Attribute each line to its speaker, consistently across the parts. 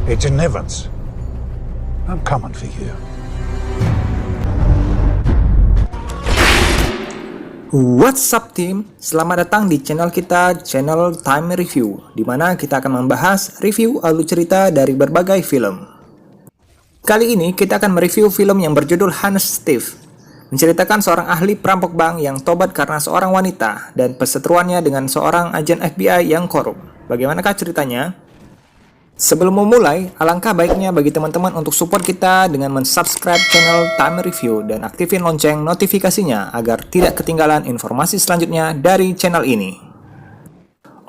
Speaker 1: Agent Evans, I'm coming for you.
Speaker 2: What's up team? Selamat datang di channel kita, channel Time Review, di mana kita akan membahas review alur cerita dari berbagai film. Kali ini kita akan mereview film yang berjudul Honest Thief, menceritakan seorang ahli perampok bank yang tobat karena seorang wanita dan perseteruannya dengan seorang agen FBI yang korup. Bagaimanakah ceritanya? Sebelum memulai, alangkah baiknya bagi teman-teman untuk support kita dengan mensubscribe channel Time Review dan aktifin lonceng notifikasinya agar tidak ketinggalan informasi selanjutnya dari channel ini.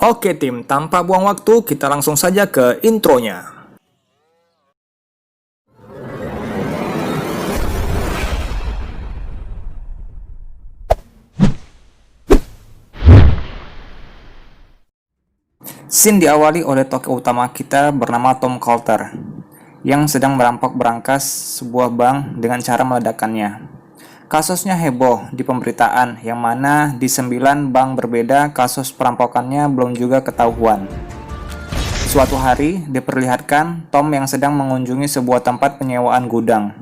Speaker 2: Oke tim, tanpa buang waktu, kita langsung saja ke intronya. Scene diawali oleh tokoh utama kita bernama Tom Coulter yang sedang merampok berangkas sebuah bank dengan cara meledakkannya. Kasusnya heboh di pemberitaan yang mana di 9 bank berbeda kasus perampokannya belum juga ketahuan. Suatu hari diperlihatkan Tom yang sedang mengunjungi sebuah tempat penyewaan gudang.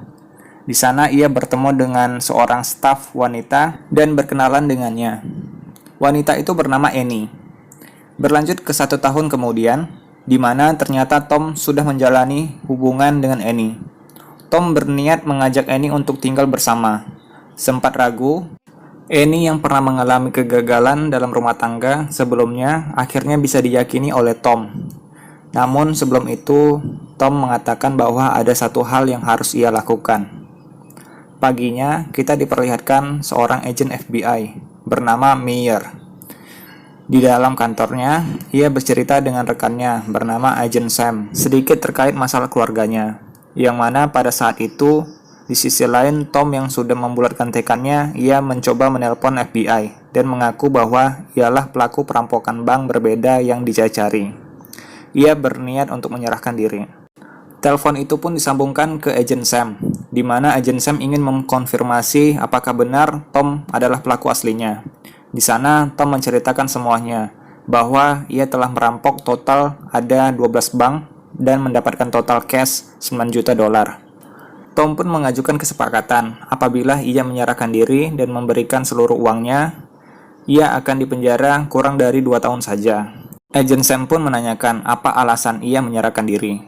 Speaker 2: Di sana ia bertemu dengan seorang staf wanita dan berkenalan dengannya. Wanita itu bernama Annie. Berlanjut ke 1 tahun kemudian, di mana ternyata Tom sudah menjalani hubungan dengan Annie. Tom berniat mengajak Annie untuk tinggal bersama. Sempat ragu, Annie yang pernah mengalami kegagalan dalam rumah tangga sebelumnya akhirnya bisa diyakini oleh Tom. Namun sebelum itu, Tom mengatakan bahwa ada satu hal yang harus ia lakukan. Paginya, kita diperlihatkan seorang agen FBI bernama Meyer. Di dalam kantornya, ia bercerita dengan rekannya bernama Agent Sam sedikit terkait masalah keluarganya, yang mana pada saat itu, di sisi lain Tom yang sudah membulatkan tekadnya, ia mencoba menelpon FBI dan mengaku bahwa ialah pelaku perampokan bank berbeda yang dicari. Ia berniat untuk menyerahkan diri. Telepon itu pun disambungkan ke Agent Sam, di mana Agent Sam ingin mengkonfirmasi apakah benar Tom adalah pelaku aslinya. Di sana, Tom menceritakan semuanya, bahwa ia telah merampok total ada 12 bank dan mendapatkan total cash 9 juta dolar. Tom pun mengajukan kesepakatan, apabila ia menyerahkan diri dan memberikan seluruh uangnya, ia akan dipenjara kurang dari 2 tahun saja. Agent Sam pun menanyakan apa alasan ia menyerahkan diri.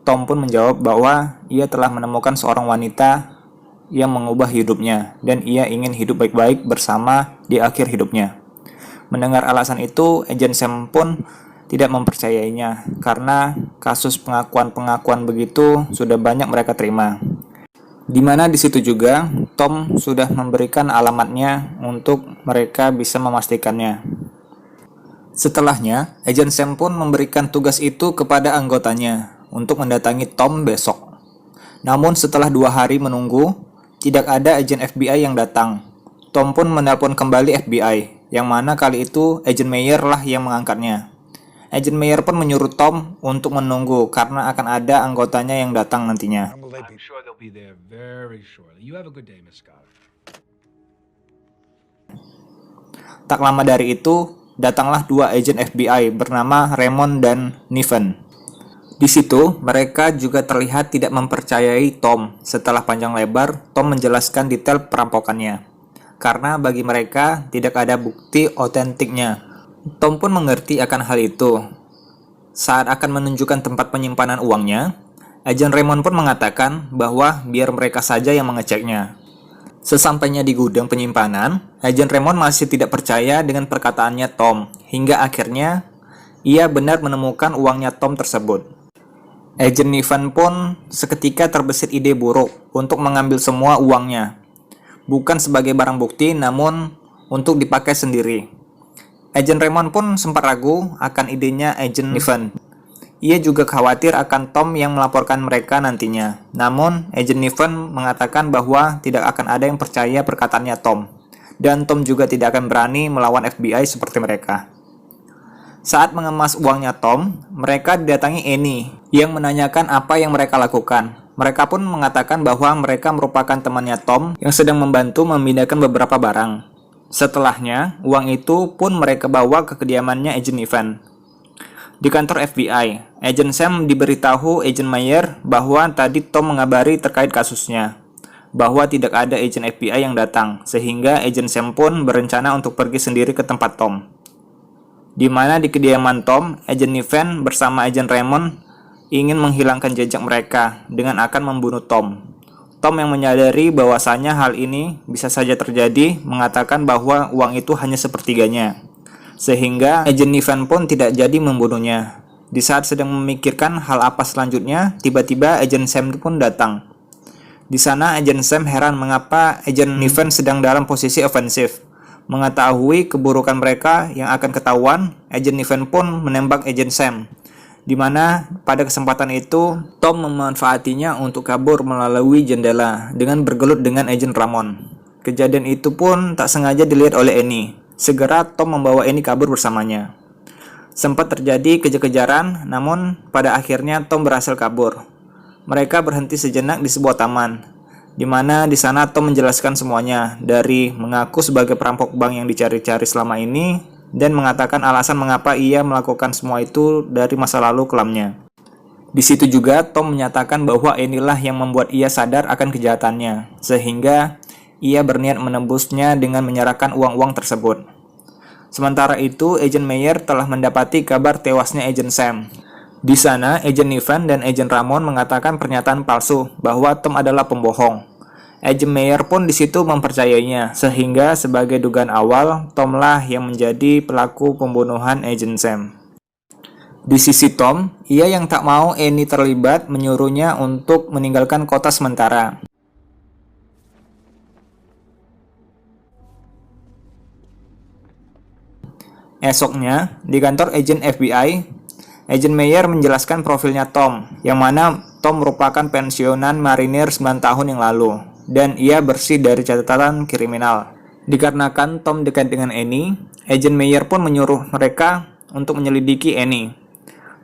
Speaker 2: Tom pun menjawab bahwa ia telah menemukan seorang wanita yang mengubah hidupnya dan ia ingin hidup baik-baik bersama di akhir hidupnya. Mendengar alasan itu, Agent Sam pun tidak mempercayainya karena kasus pengakuan-pengakuan begitu sudah banyak mereka terima. Di mana di situ juga Tom sudah memberikan alamatnya untuk mereka bisa memastikannya. Setelahnya, Agent Sam pun memberikan tugas itu kepada anggotanya untuk mendatangi Tom besok. Namun setelah 2 hari menunggu, tidak ada agen FBI yang datang. Tom pun menelpon kembali FBI, yang mana kali itu Agent Meyer lah yang mengangkatnya. Agent Meyer pun menyuruh Tom untuk menunggu karena akan ada anggotanya yang datang nantinya. Tak lama dari itu, datanglah 2 agen FBI bernama Raymond dan Niven. Di situ, mereka juga terlihat tidak mempercayai Tom. Setelah panjang lebar, Tom menjelaskan detail perampokannya. Karena bagi mereka, tidak ada bukti otentiknya. Tom pun mengerti akan hal itu. Saat akan menunjukkan tempat penyimpanan uangnya, Agent Raymond pun mengatakan bahwa biar mereka saja yang mengeceknya. Sesampainya di gudang penyimpanan, Agent Raymond masih tidak percaya dengan perkataannya Tom. Hingga akhirnya, ia benar menemukan uangnya Tom tersebut. Agent Niven pun seketika terbesit ide buruk untuk mengambil semua uangnya. Bukan sebagai barang bukti, namun untuk dipakai sendiri. Agent Raymond pun sempat ragu akan idenya Agent Niven. Ia juga khawatir akan Tom yang melaporkan mereka nantinya. Namun, Agent Niven mengatakan bahwa tidak akan ada yang percaya perkataannya Tom. Dan Tom juga tidak akan berani melawan FBI seperti mereka. Saat mengemas uangnya Tom, mereka didatangi Annie yang menanyakan apa yang mereka lakukan. Mereka pun mengatakan bahwa mereka merupakan temannya Tom yang sedang membantu memindahkan beberapa barang. Setelahnya, uang itu pun mereka bawa ke kediamannya Agent Niven. Di kantor FBI, Agent Sam diberitahu Agent Meyer bahwa tadi Tom mengabari terkait kasusnya, bahwa tidak ada Agent FBI yang datang, sehingga Agent Sam pun berencana untuk pergi sendiri ke tempat Tom. Di mana di kediaman Tom, Agent Niven bersama Agent Raymond ingin menghilangkan jejak mereka dengan akan membunuh Tom. Tom yang menyadari bahwasanya hal ini bisa saja terjadi, mengatakan bahwa uang itu hanya sepertiganya. Sehingga Agent Niven pun tidak jadi membunuhnya. Di saat sedang memikirkan hal apa selanjutnya, tiba-tiba Agent Sam pun datang. Di sana Agent Sam heran mengapa Agent Niven sedang dalam posisi ofensif. Mengetahui keburukan mereka yang akan ketahuan, Agent Niven pun menembak Agent Sam. Di mana pada kesempatan itu Tom memanfaatinya untuk kabur melalui jendela dengan bergelut dengan Agent Ramon. Kejadian itu pun tak sengaja dilihat oleh Annie. Segera Tom membawa Annie kabur bersamanya. Sempat terjadi kejar-kejaran, namun pada akhirnya Tom berhasil kabur. Mereka berhenti sejenak di sebuah taman, di mana di sana Tom menjelaskan semuanya, dari mengaku sebagai perampok bank yang dicari-cari selama ini, dan mengatakan alasan mengapa ia melakukan semua itu dari masa lalu kelamnya. Di situ juga Tom menyatakan bahwa inilah yang membuat ia sadar akan kejahatannya, sehingga ia berniat menembusnya dengan menyerahkan uang-uang tersebut. Sementara itu, Agent Meyer telah mendapati kabar tewasnya Agent Sam. Di sana, Agent Niven dan Agent Ramon mengatakan pernyataan palsu bahwa Tom adalah pembohong. Agent Meyer pun di situ mempercayainya, sehingga sebagai dugaan awal, Tomlah yang menjadi pelaku pembunuhan Agent Sam. Di sisi Tom, ia yang tak mau Annie terlibat menyuruhnya untuk meninggalkan kota sementara. Esoknya, di kantor Agent FBI, Agent Meyer menjelaskan profilnya Tom, yang mana Tom merupakan pensiunan marinir 9 tahun yang lalu, dan ia bersih dari catatan kriminal. Dikarenakan Tom dekat dengan Annie, Agent Meyer pun menyuruh mereka untuk menyelidiki Annie.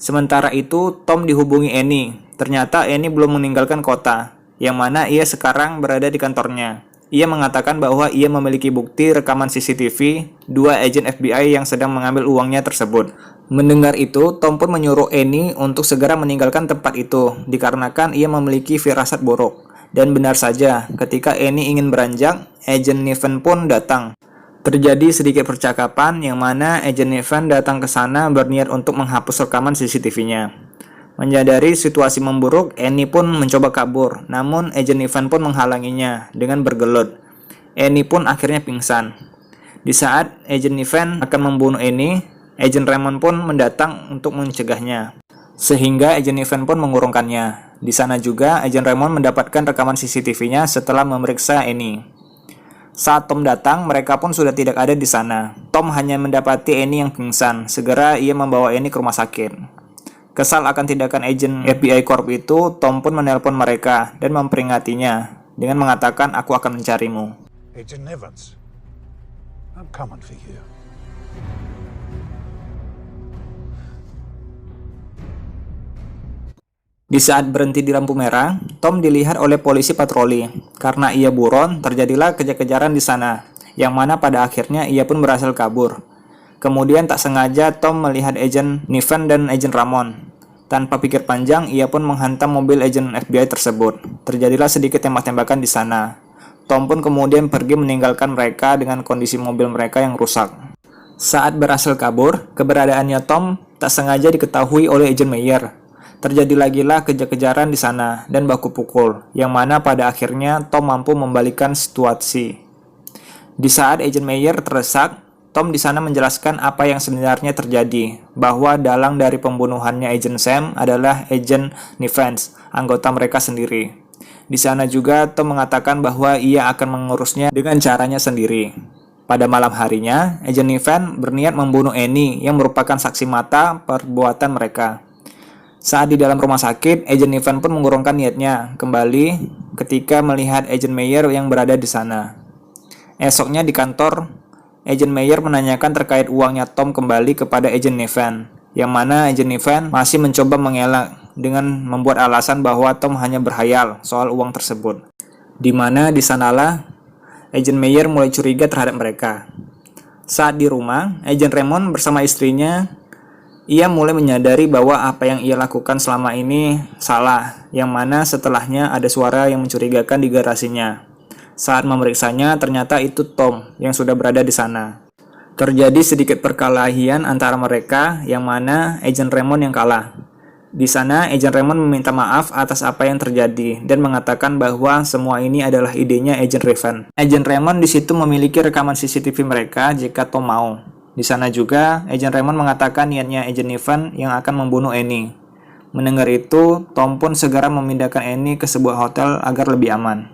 Speaker 2: Sementara itu, Tom dihubungi Annie. Ternyata Annie belum meninggalkan kota, yang mana ia sekarang berada di kantornya. Ia mengatakan bahwa ia memiliki bukti rekaman CCTV 2 agen FBI yang sedang mengambil uangnya tersebut. Mendengar itu, Tom pun menyuruh Annie untuk segera meninggalkan tempat itu, dikarenakan ia memiliki firasat buruk. Dan benar saja, ketika Annie ingin beranjak, Agent Niven pun datang. Terjadi sedikit percakapan yang mana Agent Niven datang ke sana berniat untuk menghapus rekaman CCTV-nya. Menyadari situasi memburuk, Annie pun mencoba kabur, namun Agent Niven pun menghalanginya dengan bergelut. Annie pun akhirnya pingsan. Di saat Agent Niven akan membunuh Annie, Agent Raymond pun mendatang untuk mencegahnya, sehingga Agent Niven pun mengurungkannya. Di sana juga Agent Raymond mendapatkan rekaman CCTV-nya setelah memeriksa Annie. Saat Tom datang, mereka pun sudah tidak ada di sana. Tom hanya mendapati Annie yang pingsan. Segera ia membawa Annie ke rumah sakit. Kesal akan tindakan agen FBI Corp itu, Tom pun menelpon mereka dan memperingatinya dengan mengatakan, "Aku akan mencarimu."
Speaker 1: Agent Evans, I'm coming for you.
Speaker 2: Di saat berhenti di lampu merah, Tom dilihat oleh polisi patroli. Karena ia buron, terjadilah kejar-kejaran di sana, yang mana pada akhirnya ia pun berhasil kabur. Kemudian tak sengaja Tom melihat Agent Niven dan Agent Ramon. Tanpa pikir panjang, ia pun menghantam mobil Agent FBI tersebut. Terjadilah sedikit tembak-tembakan di sana. Tom pun kemudian pergi meninggalkan mereka dengan kondisi mobil mereka yang rusak. Saat berhasil kabur, keberadaannya Tom tak sengaja diketahui oleh Agent Meyer. Terjadi lagilah kejar-kejaran di sana dan baku pukul, yang mana pada akhirnya Tom mampu membalikkan situasi. Di saat Agent Meyer terdesak, Tom di sana menjelaskan apa yang sebenarnya terjadi, bahwa dalang dari pembunuhannya Agent Sam adalah Agent Niven, anggota mereka sendiri. Di sana juga Tom mengatakan bahwa ia akan mengurusnya dengan caranya sendiri. Pada malam harinya, Agent Niven berniat membunuh Annie yang merupakan saksi mata perbuatan mereka. Saat di dalam rumah sakit, Agent Niven pun mengurungkan niatnya kembali ketika melihat Agent Meyer yang berada di sana. Esoknya di kantor, Agent Meyer menanyakan terkait uangnya Tom kembali kepada Agent Niven, yang mana Agent Niven masih mencoba mengelak dengan membuat alasan bahwa Tom hanya berhayal soal uang tersebut. Di mana di sanalah Agent Meyer mulai curiga terhadap mereka. Saat di rumah, Agent Raymond bersama istrinya Ia mulai menyadari bahwa apa yang ia lakukan selama ini salah, yang mana setelahnya ada suara yang mencurigakan di garasinya. Saat memeriksanya, ternyata itu Tom yang sudah berada di sana. Terjadi sedikit perkelahian antara mereka, yang mana Agent Raymond yang kalah. Di sana, Agent Raymond meminta maaf atas apa yang terjadi dan mengatakan bahwa semua ini adalah idenya Agent Raven. Agent Raymond di situ memiliki rekaman CCTV mereka jika Tom mau. Di sana juga, Agent Raymond mengatakan niatnya Agent Raven yang akan membunuh Annie. Mendengar itu, Tom pun segera memindahkan Annie ke sebuah hotel agar lebih aman.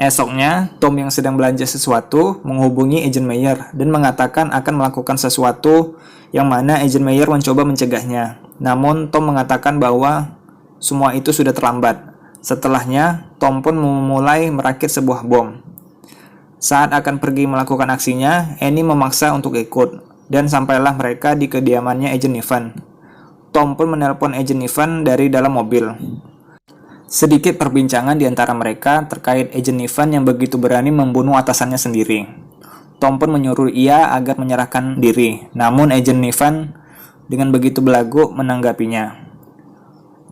Speaker 2: Esoknya, Tom yang sedang belanja sesuatu menghubungi Agent Meyer dan mengatakan akan melakukan sesuatu yang mana Agent Meyer mencoba mencegahnya. Namun, Tom mengatakan bahwa semua itu sudah terlambat. Setelahnya, Tom pun memulai merakit sebuah bom. Saat akan pergi melakukan aksinya, Annie memaksa untuk ikut, dan sampailah mereka di kediamannya Agent Niven. Tom pun menelpon Agent Niven dari dalam mobil. Sedikit perbincangan di antara mereka terkait Agent Niven yang begitu berani membunuh atasannya sendiri. Tom pun menyuruh ia agar menyerahkan diri, namun Agent Niven dengan begitu belagu menanggapinya.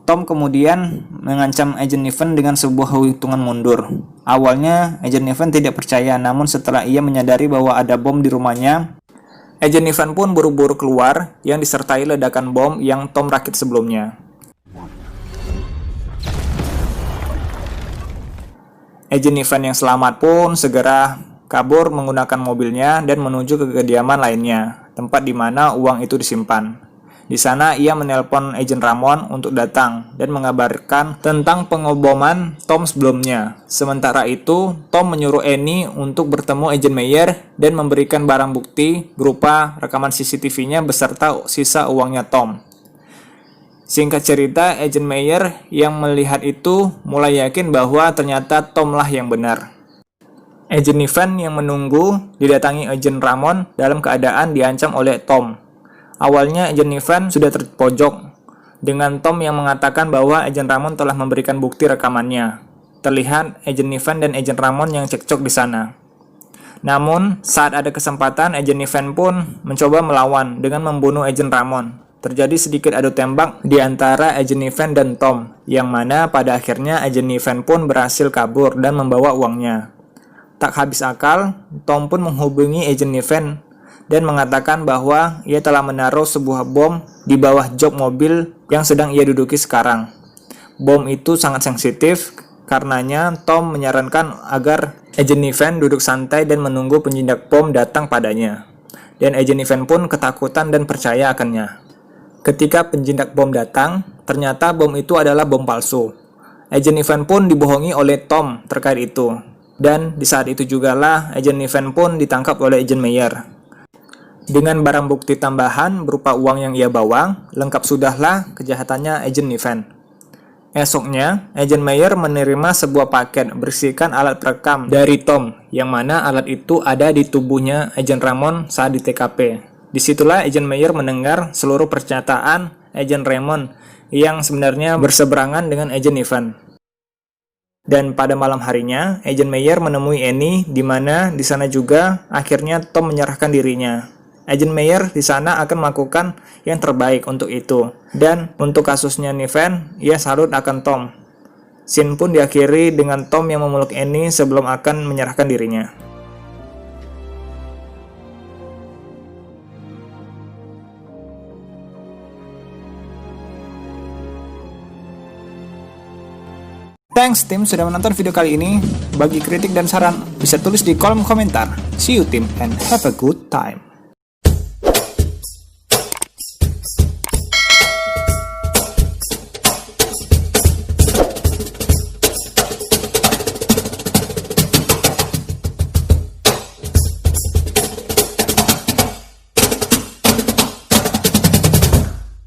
Speaker 2: Tom kemudian mengancam Agent Niven dengan sebuah hitungan mundur. Awalnya, Agent Niven tidak percaya, namun setelah ia menyadari bahwa ada bom di rumahnya, Agent Niven pun buru-buru keluar yang disertai ledakan bom yang Tom rakit sebelumnya. Agent Niven yang selamat pun segera kabur menggunakan mobilnya dan menuju ke kediaman lainnya, tempat di mana uang itu disimpan. Di sana ia menelpon Agent Ramon untuk datang dan mengabarkan tentang pengeboman Tom sebelumnya. Sementara itu, Tom menyuruh Annie untuk bertemu Agent Meyer dan memberikan barang bukti berupa rekaman CCTV-nya beserta sisa uangnya Tom. Singkat cerita, Agent Meyer yang melihat itu mulai yakin bahwa ternyata Tom lah yang benar. Agent Niven yang menunggu didatangi Agent Ramon dalam keadaan diancam oleh Tom. Awalnya Agent Niven sudah terpojok dengan Tom yang mengatakan bahwa Agent Ramon telah memberikan bukti rekamannya. Terlihat Agent Niven dan Agent Ramon yang cekcok di sana. Namun, saat ada kesempatan, Agent Niven pun mencoba melawan dengan membunuh Agent Ramon. Terjadi sedikit adu tembak di antara Agent Niven dan Tom, yang mana pada akhirnya Agent Niven pun berhasil kabur dan membawa uangnya. Tak habis akal, Tom pun menghubungi Agent Niven dan mengatakan bahwa ia telah menaruh sebuah bom di bawah jok mobil yang sedang ia duduki sekarang. Bom itu sangat sensitif, karenanya Tom menyarankan agar Agent Niven duduk santai dan menunggu penjinak bom datang padanya. Dan Agent Niven pun ketakutan dan percaya akannya. Ketika penjinak bom datang, ternyata bom itu adalah bom palsu. Agent Niven pun dibohongi oleh Tom terkait itu. Dan di saat itu jugalah Agent Niven pun ditangkap oleh Agent Meyer. Dengan barang bukti tambahan berupa uang yang ia bawa, lengkap sudahlah kejahatannya Agent Niven. Esoknya, Agent Meyer menerima sebuah paket berisikan alat perekam dari Tom, yang mana alat itu ada di tubuhnya Agent Ramon saat di TKP. Disitulah Agent Meyer mendengar seluruh pernyataan Agent Raymond yang sebenarnya berseberangan dengan Agent Niven. Dan pada malam harinya, Agent Meyer menemui Annie, di mana di sana juga akhirnya Tom menyerahkan dirinya. Agent Meyer di sana akan melakukan yang terbaik untuk itu. Dan untuk kasusnya Niven, ia salut akan Tom. Scene pun diakhiri dengan Tom yang memeluk Annie sebelum akan menyerahkan dirinya. Thanks tim sudah menonton video kali ini. Bagi kritik dan saran bisa tulis di kolom komentar. See you tim and have a good time.